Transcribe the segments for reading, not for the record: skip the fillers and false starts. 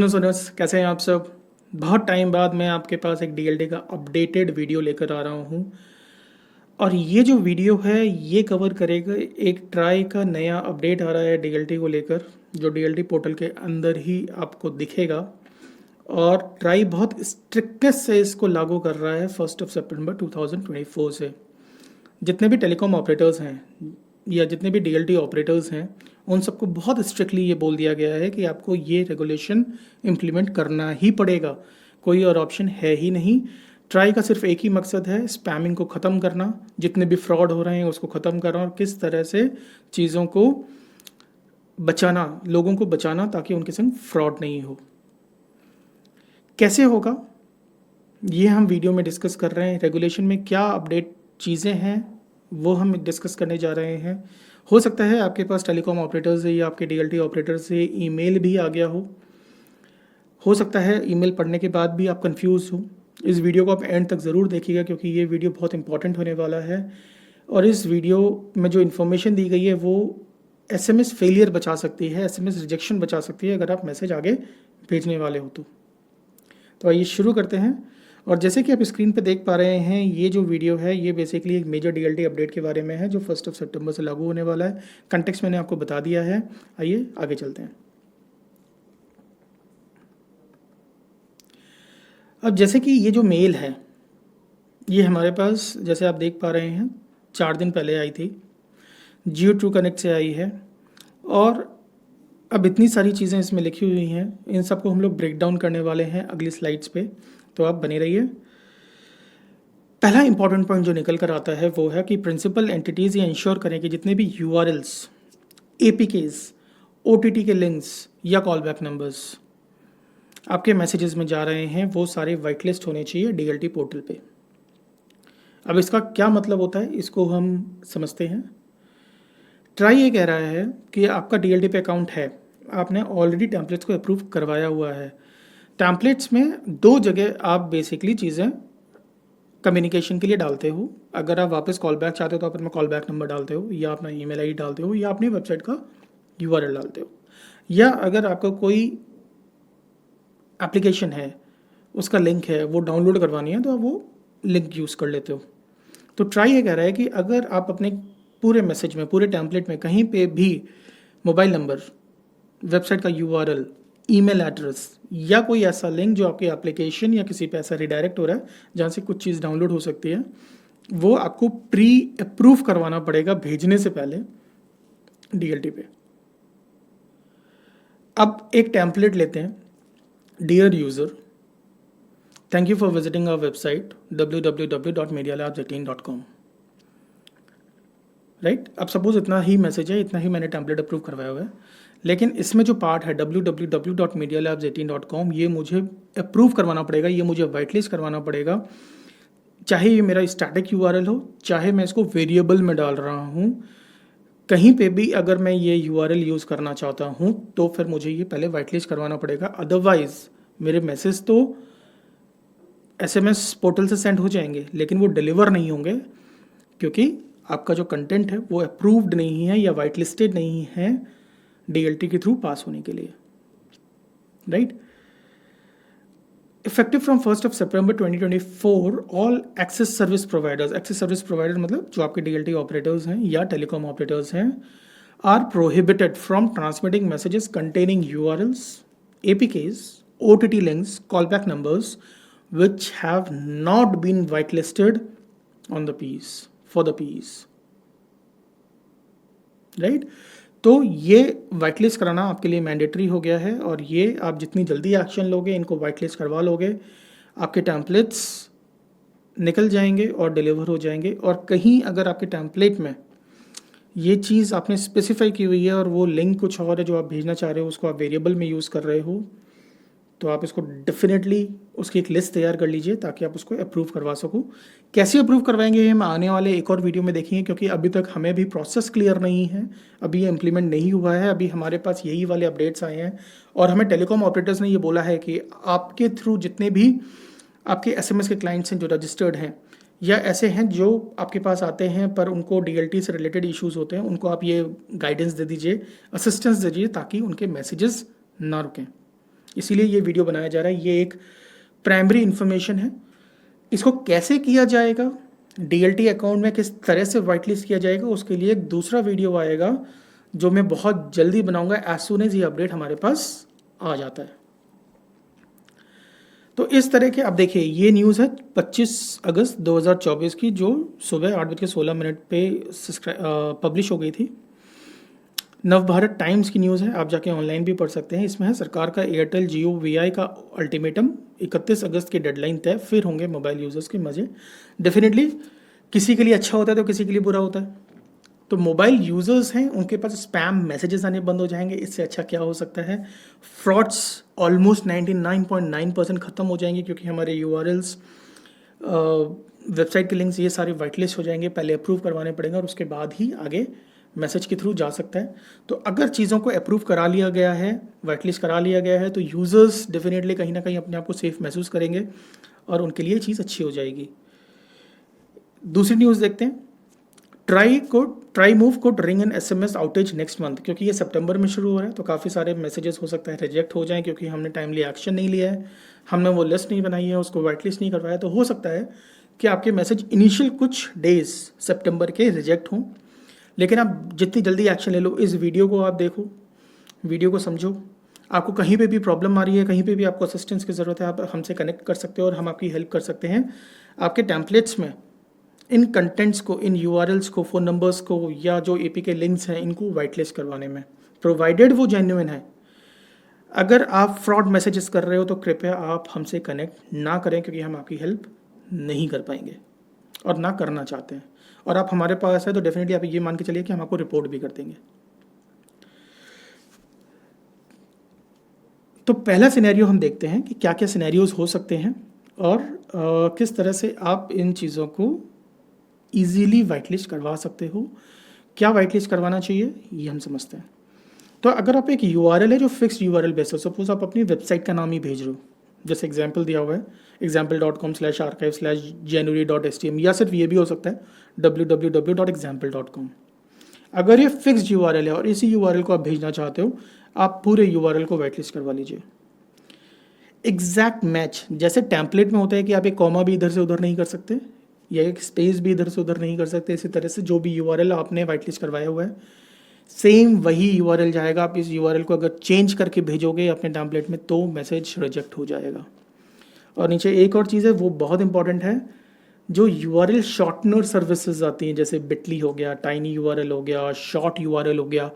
Listeners कैसे हैं आप सब। बहुत टाइम बाद मैं आपके पास एक डीएलडी का अपडेटेड वीडियो लेकर आ रहा हूँ। और ये जो वीडियो है ये कवर करेगा एक ट्राई का नया अपडेट आ रहा है डीएलडी को लेकर, जो डीएलडी पोर्टल के अंदर ही आपको दिखेगा। और ट्राई बहुत स्ट्रिक्टनेस से इसको लागू कर रहा है 1 सितंबर 2024 से। जितने भी टेलीकॉम ऑपरेटर्स हैं या जितने भी डीएलटी ऑपरेटर्स हैं उन सबको बहुत स्ट्रिक्टली ये बोल दिया गया है कि आपको ये रेगुलेशन इम्प्लीमेंट करना ही पड़ेगा, कोई और ऑप्शन है ही नहीं। ट्राई का सिर्फ एक ही मकसद है, स्पैमिंग को ख़त्म करना, जितने भी फ्रॉड हो रहे हैं उसको ख़त्म करना और किस तरह से चीज़ों को बचाना, लोगों को बचाना ताकि उनके संग फ्रॉड नहीं हो। कैसे होगा ये हम वीडियो में डिस्कस कर रहे हैं। रेगुलेशन में क्या अपडेट चीज़ें हैं वो हम डिस्कस करने जा रहे हैं। हो सकता है आपके पास टेलीकॉम ऑपरेटर से या आपके डीएलटी ऑपरेटर से ईमेल भी आ गया हो सकता है ईमेल पढ़ने के बाद भी आप कंफ्यूज हो। इस वीडियो को आप एंड तक ज़रूर देखिएगा क्योंकि ये वीडियो बहुत इंपॉर्टेंट होने वाला है। और इस वीडियो में जो इन्फॉर्मेशन दी गई है वो एसएमएस फेलियर बचा सकती है, एसएमएस रिजेक्शन बचा सकती है अगर आप मैसेज आगे भेजने वाले हो तो आइए शुरू करते हैं। और जैसे कि आप स्क्रीन पे देख पा रहे हैं ये जो वीडियो है ये बेसिकली एक मेजर डीएलटी अपडेट के बारे में है जो 1 सितंबर से लागू होने वाला है। कंटेक्स्ट मैंने आपको बता दिया है, आइए आगे चलते हैं। अब जैसे कि ये जो मेल है ये हमारे पास जैसे आप देख पा रहे हैं 4 दिन पहले आई थी, जियो ट्रू कनेक्ट से आई है। और अब इतनी सारी चीज़ें इसमें लिखी हुई हैं, इन सबको हम लोग ब्रेक डाउन करने वाले हैं अगली स्लाइड्स पे, तो आप बने रहिए। पहला इंपॉर्टेंट पॉइंट जो निकल कर आता है वो है कि प्रिंसिपल एंटिटीज़ ये इंश्योर करें कि जितने भी यूआरएल्स, एपीकेस, ओटीटी के लिंक्स या कॉल बैक नंबर्स आपके मैसेजेस में जा रहे हैं वो सारे वाइट लिस्ट होने चाहिए डीएलटी पोर्टल पे। अब इसका क्या मतलब होता है इसको हम समझते हैं। ट्राई ये कह रहा है कि आपका डीएलटी पे अकाउंट है, आपने ऑलरेडी टेम्पलेट्स को अप्रूव करवाया हुआ है। टेम्पलेट्स में 2 जगह आप बेसिकली चीज़ें कम्युनिकेशन के लिए डालते हो। अगर आप वापस कॉल बैक चाहते हो तो आप अपना कॉल बैक नंबर डालते हो या अपना ईमेल आईडी डालते हो या अपनी वेबसाइट का यूआरएल डालते हो, या अगर आपका कोई एप्लीकेशन है उसका लिंक है वो डाउनलोड करवानी है तो आप वो लिंक यूज़ कर लेते हो। तो ट्राई ये कह रहा है कि अगर आप अपने पूरे मैसेज में, पूरे टेम्पलेट में कहीं पे भी मोबाइल नंबर, वेबसाइट का यूआरएल, ईमेल एड्रेस या कोई ऐसा लिंक जो आपके एप्लीकेशन या किसी पे ऐसा रिडायरेक्ट हो रहा है जहाँ से कुछ चीज़ डाउनलोड हो सकती है, वो आपको प्री अप्रूव करवाना पड़ेगा भेजने से पहले डीएलटी पे। अब एक टेम्पलेट लेते हैं, dear user, thank you for visiting our website www.medialabs18.com। Right, अब सपोज इतना ही मैसेज है, इतना ही मैंने टेम्पलेट अप्रूव करवाया हुआ है, लेकिन इसमें जो पार्ट है www.medialabs18.com ये मुझे अप्रूव करवाना पड़ेगा, ये मुझे वाइट लिस्ट करवाना पड़ेगा। चाहे ये मेरा स्टैटिक यूआरएल हो, चाहे मैं इसको वेरिएबल में डाल रहा हूँ, कहीं पे भी अगर मैं ये यूआरएल यूज़ करना चाहता हूँ तो फिर मुझे ये पहले वाइट लिस्ट करवाना पड़ेगा। अदरवाइज़ मेरे मैसेज तो एसएमएस पोर्टल से सेंड हो जाएंगे लेकिन वो डिलीवर नहीं होंगे क्योंकि आपका जो कंटेंट है वो अप्रूव्ड नहीं है या वाइट लिस्टेड नहीं है डीएलटी के थ्रू पास होने के लिए। राइट, इफेक्टिव फ्रॉम 1 सितंबर 2024 all access service providers, access service provider मतलब जो आपके डीएलटी ऑपरेटर्स हैं या टेलीकॉम ऑपरेटर्स हैं, are prohibited from transmitting messages containing URLs, APKs, OTT links, callback numbers which have not been whitelisted on the piece for the piece। Right, तो ये वाइटलिस्ट कराना आपके लिए मैंडेटरी हो गया है और ये आप जितनी जल्दी एक्शन लोगे, इनको वाइटलिस्ट करवा लोगे, आपके टेम्पलेट्स निकल जाएंगे और डिलीवर हो जाएंगे। और कहीं अगर आपके टेम्पलेट में ये चीज़ आपने स्पेसिफाई की हुई है और वो लिंक कुछ और है जो आप भेजना चाह रहे हो, उसको आप वेरिएबल में यूज़ कर रहे हो, तो आप इसको डेफिनेटली उसकी एक लिस्ट तैयार कर लीजिए ताकि आप उसको अप्रूव करवा सको। कैसे अप्रूव करवाएंगे हम आने वाले एक और वीडियो में देखेंगे क्योंकि अभी तक हमें भी प्रोसेस क्लियर नहीं है, अभी ये इम्प्लीमेंट नहीं हुआ है, अभी हमारे पास यही वाले अपडेट्स आए हैं। और हमें टेलीकॉम ऑपरेटर्स ने ये बोला है कि आपके थ्रू जितने भी आपके एसएमएस के क्लाइंट्स हैं जो रजिस्टर्ड हैं या ऐसे हैं जो आपके पास आते हैं पर उनको डीएलटी से रिलेटेड इश्यूज़ होते हैं, उनको आप ये गाइडेंस दे दीजिए, असिस्टेंस दे दीजिए ताकि उनके मैसेजेस ना रुकें। इसीलिए ये वीडियो बनाया जा रहा है। ये एक प्राइमरी इन्फॉर्मेशन है। इसको कैसे किया जाएगा, DLT अकाउंट में किस तरह से वाइट लिस्ट किया जाएगा, उसके लिए एक दूसरा वीडियो आएगा जो मैं बहुत जल्दी बनाऊंगा एज सून एज ये अपडेट हमारे पास आ जाता है। तो इस तरह के आप देखिए, ये न्यूज़ है 25 अगस्त 2024 की, जो सुबह 8:16 पे पब्लिश हो गई थी। नवभारत टाइम्स की न्यूज़ है, आप जाके ऑनलाइन भी पढ़ सकते हैं। इसमें है सरकार का एयरटेल जियो VI का अल्टीमेटम, 31 अगस्त की डेडलाइन तय, फिर होंगे मोबाइल यूज़र्स के मज़े। डेफिनेटली किसी के लिए अच्छा होता है तो किसी के लिए बुरा होता है। तो मोबाइल यूज़र्स हैं, उनके पास स्पैम मैसेजेस आने बंद हो जाएंगे। इससे अच्छा क्या हो सकता है? फ्रॉड्स ऑलमोस्ट 99.9% ख़त्म हो जाएंगे, क्योंकि हमारे URLs, वेबसाइट के लिंक्स, ये सारे वाइट लिस्ट हो जाएंगे। पहले अप्रूव करवाने पड़ेंगे और उसके बाद ही आगे मैसेज के थ्रू जा सकता है। तो अगर चीज़ों को अप्रूव करा लिया गया है, वाइट लिस्ट करा लिया गया है, तो यूज़र्स डेफिनेटली कहीं ना कहीं अपने आप को सेफ महसूस करेंगे और उनके लिए चीज़ अच्छी हो जाएगी। दूसरी न्यूज़ देखते हैं। Try move code ring and SMS outage next month, क्योंकि ये सितंबर में शुरू हो रहा है तो काफ़ी सारे मैसेजेस हो सकता है रिजेक्ट हो जाएं, क्योंकि हमने टाइमली एक्शन नहीं लिया है, हमने वो लिस्ट नहीं बनाई है, उसको वाइट लिस्ट नहीं करवाया। तो हो सकता है कि आपके मैसेज इनिशियल कुछ डेज सितंबर के रिजेक्ट हों, लेकिन आप जितनी जल्दी एक्शन ले लो। इस वीडियो को आप देखो, वीडियो को समझो। आपको कहीं पे भी प्रॉब्लम आ रही है, कहीं पे भी आपको असिस्टेंस की ज़रूरत है, आप हमसे कनेक्ट कर सकते हो और हम आपकी हेल्प कर सकते हैं। आपके टेम्पलेट्स में इन कंटेंट्स को, इन URLs को, फ़ोन नंबर्स को, या जो APK लिंक्स हैं, इनको वाइट लिस्ट करवाने में, प्रोवाइडेड वो जेन्युइन है। अगर आप फ्रॉड मैसेजेस कर रहे हो तो कृपया आप हमसे कनेक्ट ना करें, क्योंकि हम आपकी हेल्प नहीं कर पाएंगे और ना करना चाहते हैं। और आप हमारे पास है तो डेफिनेटली आप ये मान के चलिए कि हम आपको रिपोर्ट भी कर देंगे। तो पहला सिनेरियो हम देखते हैं कि क्या क्या सिनेरियोज हो सकते हैं और किस तरह से आप इन चीज़ों को ईजीली वाइट लिस्ट करवा सकते हो। क्या वाइट लिस्ट करवाना चाहिए ये हम समझते हैं। तो अगर आप एक URL है जो फिक्स्ड URL बेस्ड है, सपोज आप अपनी वेबसाइट का नाम ही भेज रहे हो, जैसे एग्जाम्पल दिया हुआ है example.com/archive/january.htm, या सिर्फ ये भी हो सकता है www.example.com। अगर ये फिक्स्ड URL है और इसी URL को आप भेजना चाहते हो, आप पूरे URL को वाइट लिस्ट करवा लीजिए। एग्जैक्ट मैच, जैसे टेम्पलेट में होता है कि आप एक कॉमा भी इधर से उधर नहीं कर सकते या एक स्पेस भी इधर से उधर नहीं कर सकते, इसी तरह से जो भी URL आपने वाइट लिस्ट करवाया हुआ है, सेम वही URL जाएगा। आप इस URL को अगर चेंज करके भेजोगे अपने टेम्पलेट में तो मैसेज रिजेक्ट हो जाएगा। और नीचे एक और चीज़ है, वो बहुत इंपॉर्टेंट है, जो URL शॉर्टनर सर्विसेज आती हैं, जैसे बिटली हो गया, टाइनी URL हो गया, शॉर्ट URL हो गया,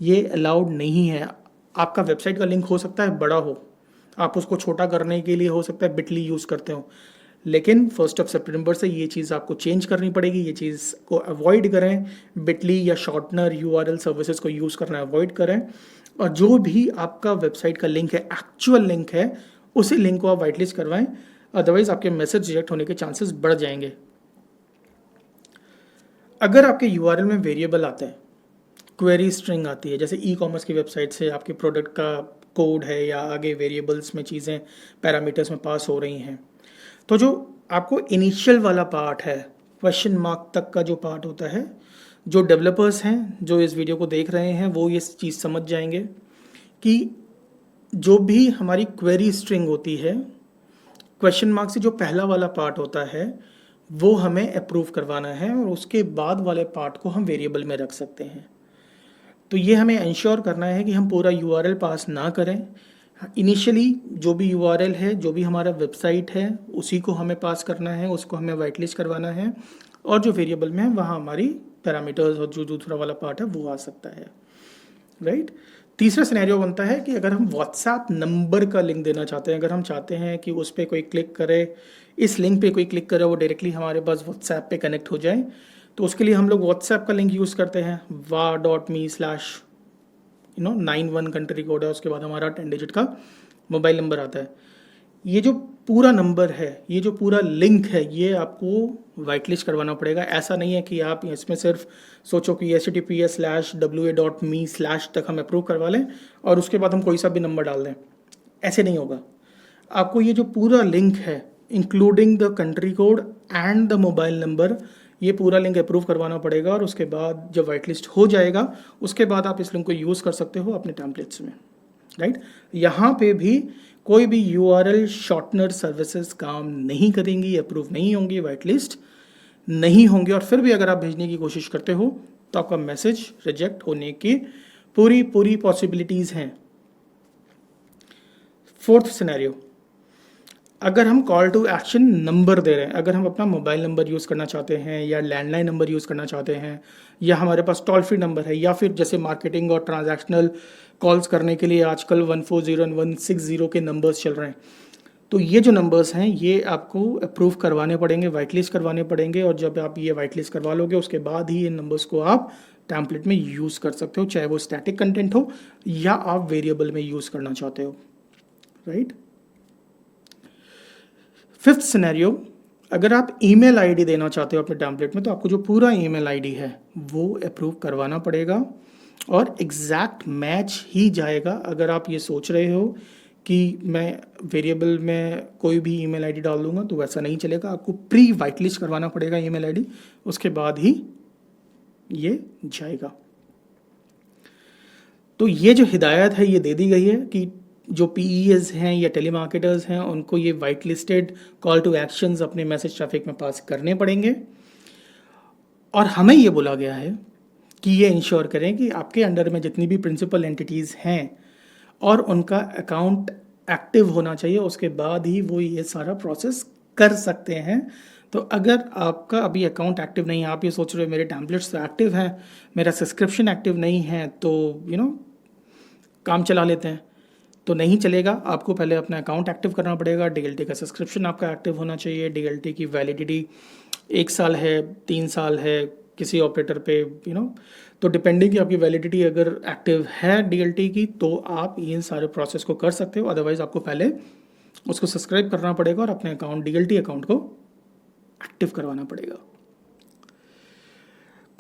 ये अलाउड नहीं है। आपका वेबसाइट का लिंक हो सकता है बड़ा हो, आप उसको छोटा करने के लिए हो सकता है बिटली यूज़ करते हो, लेकिन 1 सितंबर से ये चीज़ आपको चेंज करनी पड़ेगी। ये चीज़ को अवॉइड करें, बिटली या शॉर्टनर URL सर्विसेज को यूज़ करना अवॉइड करें। और जो भी आपका वेबसाइट का लिंक है, एक्चुअल लिंक है, उसी लिंक को आप वाइट लिस्ट करवाएं, अदरवाइज आपके मैसेज रिजेक्ट होने के चांसेस बढ़ जाएंगे। अगर आपके URL में वेरिएबल आता है, क्वेरी स्ट्रिंग आती है, जैसे E-कॉमर्स की वेबसाइट से आपके प्रोडक्ट का कोड है या आगे वेरिएबल्स में चीज़ें पैरामीटर्स में पास हो रही हैं, तो जो आपको इनिशियल वाला पार्ट है, क्वेश्चन मार्क तक का जो पार्ट होता है, जो डेवलपर्स हैं जो इस वीडियो को देख रहे हैं वो ये चीज़ समझ जाएंगे कि जो भी हमारी क्वेरी स्ट्रिंग होती है, क्वेश्चन मार्क से जो पहला वाला पार्ट होता है वो हमें अप्रूव करवाना है और उसके बाद वाले पार्ट को हम वेरिएबल में रख सकते हैं। तो ये हमें इंश्योर करना है कि हम पूरा URL पास ना करें। इनिशियली जो भी URL है, जो भी हमारा वेबसाइट है, उसी को हमें पास करना है, उसको हमें वाइट लिस्ट करवाना है, और जो वेरिएबल में है वहाँ हमारी पैरामीटर्स और जो दूसरा वाला पार्ट है वो आ सकता है, राइट। तीसरा सिनेरियो बनता है कि अगर हम WhatsApp नंबर का लिंक देना चाहते हैं, अगर हम चाहते हैं कि उस पर कोई क्लिक करे, इस लिंक पे कोई क्लिक करे, वो डायरेक्टली हमारे पास WhatsApp पे कनेक्ट हो जाए, तो उसके लिए हम लोग WhatsApp का लिंक यूज़ करते हैं wa.me/91 कंट्री कोड है, उसके बाद हमारा 10 डिजिट का मोबाइल नंबर आता है। ये जो पूरा नंबर है, ये जो पूरा लिंक है, ये आपको वाइट लिस्ट करवाना पड़ेगा। ऐसा नहीं है कि आप इसमें सिर्फ सोचो कि https/wa.me/ तक हम अप्रूव करवा लें और उसके बाद हम कोई सा भी नंबर डाल दें, ऐसे नहीं होगा। आपको ये जो पूरा लिंक है, including the country code and the mobile number, ये पूरा लिंक अप्रूव करवाना पड़ेगा और उसके बाद जब वाइट लिस्ट हो जाएगा उसके बाद आप इस लिंक को यूज़ कर सकते हो अपने टेम्पलेट्स में, राइट। यहाँ पे भी कोई भी URL शॉर्टनर सर्विसेज काम नहीं करेंगी, अप्रूव नहीं होंगी, वाइट लिस्ट नहीं होंगे, और फिर भी अगर आप भेजने की कोशिश करते हो तो आपका मैसेज रिजेक्ट होने की पूरी पूरी पॉसिबिलिटीज़ हैं। फोर्थ सिनेरियो, अगर हम कॉल टू एक्शन नंबर दे रहे हैं, अगर हम अपना मोबाइल नंबर यूज़ करना चाहते हैं या लैंडलाइन नंबर यूज़ करना चाहते हैं, या हमारे पास टोल फ्री नंबर है, या फिर जैसे मार्केटिंग और ट्रांजैक्शनल कॉल्स करने के लिए आजकल 140 और 160 के नंबर्स चल रहे हैं, तो ये जो नंबर्स हैं ये आपको अप्रूव करवाने पड़ेंगे, वाइट लिस्ट करवाने पड़ेंगे, और जब आप ये वाइट लिस्ट करवा लोगे उसके बाद ही इन नंबर्स को आप टैम्पलेट में यूज़ कर सकते हो, चाहे वो स्टैटिक कंटेंट हो या आप वेरिएबल में यूज़ करना चाहते हो, राइट। फिफ्थ सिनेरियो, अगर आप ईमेल आईडी देना चाहते हो अपने टैम्पलेट में, तो आपको जो पूरा ईमेल आईडी है वो अप्रूव करवाना पड़ेगा, और एग्जैक्ट मैच ही जाएगा। अगर आप ये सोच रहे हो कि मैं वेरिएबल में कोई भी ईमेल आईडी डाल दूंगा, तो वैसा नहीं चलेगा, आपको प्री वाइट लिस्ट करवाना पड़ेगा ईमेल आईडी, उसके बाद ही ये जाएगा। तो ये जो हिदायत है ये दे दी गई है कि जो PEs हैं या टेलीमार्केटर्स हैं उनको ये white listed call to actions अपने मैसेज ट्रैफिक में पास करने पड़ेंगे, और हमें ये बोला गया है कि ये इंश्योर करें कि आपके अंडर में जितनी भी प्रिंसिपल एंटिटीज़ हैं और उनका अकाउंट एक्टिव होना चाहिए, उसके बाद ही वो ये सारा प्रोसेस कर सकते हैं। तो अगर आपका अभी अकाउंट एक्टिव नहीं है, आप ये सोच रहे हो मेरे टैम्पलेट्स तो एक्टिव हैं, मेरा सब्सक्रिप्शन एक्टिव नहीं है, तो काम चला लेते हैं, तो नहीं चलेगा। आपको पहले अपना अकाउंट एक्टिव करना पड़ेगा, DLT का सब्सक्रिप्शन आपका एक्टिव होना चाहिए, DLT की वैलिडिटी 1 साल है, 3 साल है किसी ऑपरेटर पे, तो डिपेंडिंग कि आपकी वैलिडिटी अगर एक्टिव है DLT की, तो आप इन सारे प्रोसेस को कर सकते हो। अदरवाइज़ आपको पहले उसको सब्सक्राइब करना पड़ेगा और अपने अकाउंट DLT अकाउंट को एक्टिव करवाना पड़ेगा।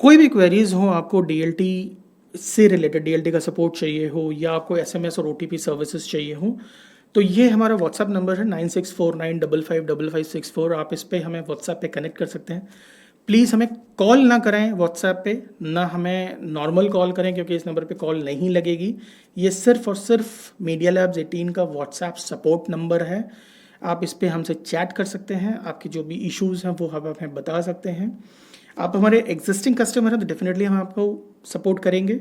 कोई भी क्वेरीज हो, आपको DLT से रिलेटेड, DLT का सपोर्ट चाहिए हो, या आपको SMS और OTP सर्विसेज चाहिए हो, तो ये हमारा व्हाट्सएप नंबर है 9649555564। आप इस पर हमें व्हाट्सएप पे कनेक्ट कर सकते हैं। प्लीज़ हमें कॉल ना करें व्हाट्सएप पे, ना हमें नॉर्मल कॉल करें, क्योंकि इस नंबर पे कॉल नहीं लगेगी। ये सिर्फ और सिर्फ मीडिया लैब्स 18 का व्हाट्सएप सपोर्ट नंबर है। आप इस पर हमसे चैट कर सकते हैं, आपकी जो भी इश्यूज़ हैं वो हम हमें बता सकते हैं। आप हमारे एग्जिस्टिंग कस्टमर हैं तो डेफिनेटली हम आपको सपोर्ट करेंगे।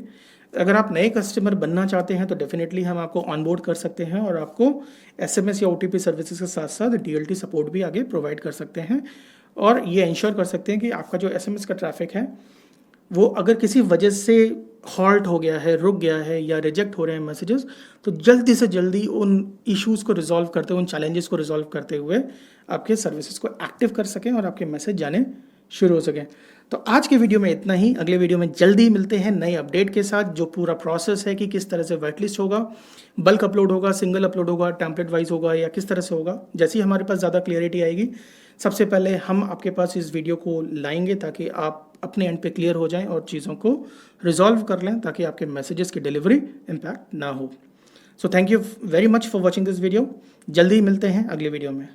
अगर आप नए कस्टमर बनना चाहते हैं तो डेफिनेटली हम आपको ऑनबोर्ड कर सकते हैं, और आपको SMS या OTP सर्विसेज के साथ साथ DLT सपोर्ट भी आगे प्रोवाइड कर सकते हैं, और ये इंश्योर कर सकते हैं कि आपका जो SMS का ट्रैफिक है वो अगर किसी वजह से हॉल्ट हो गया है, रुक गया है, या रिजेक्ट हो रहे हैं मैसेजेस, तो जल्दी से जल्दी उन इश्यूज़ को रिजॉल्व करते हुए, उन चैलेंजेस को रिजॉल्व करते हुए आपके सर्विसेज को एक्टिव कर सकें और आपके मैसेज जाने शुरू हो सकें। तो आज के वीडियो में इतना ही। अगले वीडियो में जल्दी मिलते हैं नए अपडेट के साथ, जो पूरा प्रोसेस है कि किस तरह से वाइट लिस्ट होगा, बल्क अपलोड होगा, सिंगल अपलोड होगा, टेम्पलेट वाइज होगा, या किस तरह से होगा। जैसे ही हमारे पास ज़्यादा क्लियरिटी आएगी, सबसे पहले हम आपके पास इस वीडियो को लाएंगे, ताकि आप अपने एंड पे क्लियर हो जाएं और चीज़ों को रिजॉल्व कर लें, ताकि आपके मैसेजेस की डिलीवरी इम्पैक्ट ना हो। So thank you very much for watching this video. जल्दी मिलते हैं अगले वीडियो में।